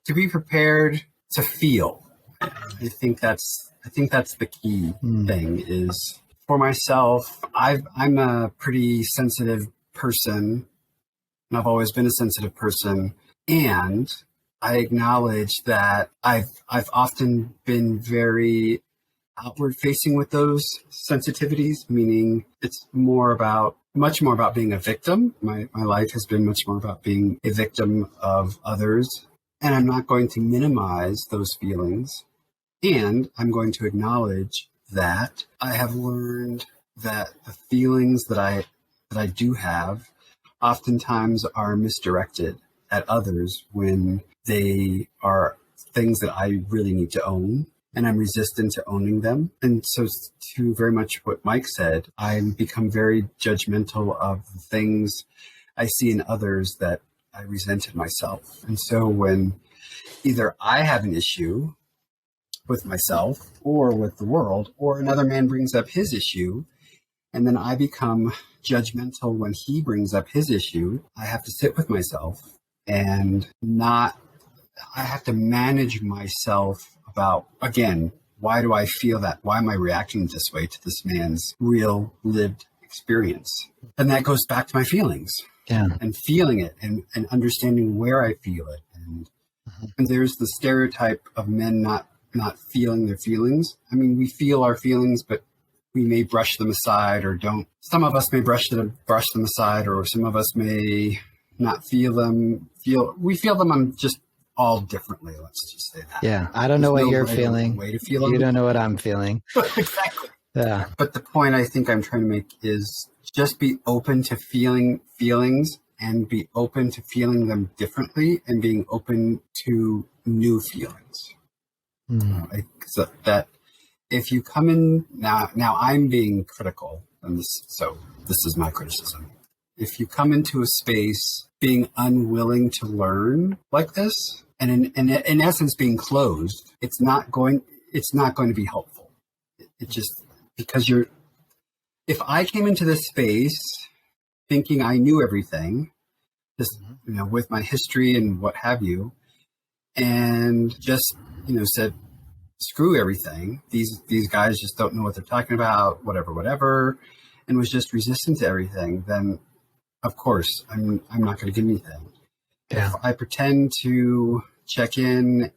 to be prepared to feel. I think that's the key thing is for myself. I'm a pretty sensitive person, and I've always been a sensitive person. And I acknowledge that I've often been very outward facing with those sensitivities, meaning it's much more about being a victim. My life has been much more about being a victim of others. And I'm not going to minimize those feelings. And I'm going to acknowledge that I have learned that the feelings that I do have oftentimes are misdirected at others when they are things that I really need to own, and I'm resistant to owning them. And so to very much what Mike said, I've become very judgmental of the things I see in others that I resented myself. And so when either I have an issue with myself or with the world, or another man brings up his issue, and then I become judgmental when he brings up his issue, I have to sit with myself and I have to manage myself about, again, why do I feel that? Why am I reacting this way to this man's real lived experience? And that goes back to my feelings. Yeah. And feeling it and understanding where I feel it. And there's the stereotype of men not feeling their feelings. I mean, we feel our feelings, but we may brush them aside or don't. Some of us may brush them aside, or some of us may not feel them. We feel them on just all differently. Let's just say that. Yeah. I don't know what you're feeling. Way to feel you don't know what I'm feeling. Exactly. Yeah. But the point I think I'm trying to make is just be open to feeling feelings and be open to feeling them differently and being open to new feelings. So that if you come in now I'm being critical, and this is my criticism. If you come into a space being unwilling to learn like this, and in essence being closed, it's not going to be helpful. It just, because if I came into this space thinking I knew everything, just with my history and what have you, and just said, screw everything. These guys just don't know what they're talking about, whatever, and was just resistant to everything, then of course I'm not going to give anything. Yeah. If I pretend to check in,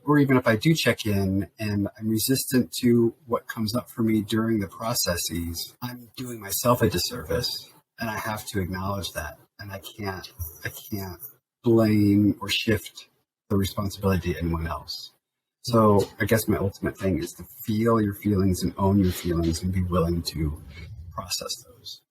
or even if I do check in and I'm resistant to what comes up for me during the processes, I'm doing myself a disservice, and I have to acknowledge that. And I can't blame or shift the responsibility to anyone else. So I guess my ultimate thing is to feel your feelings and own your feelings and be willing to process those.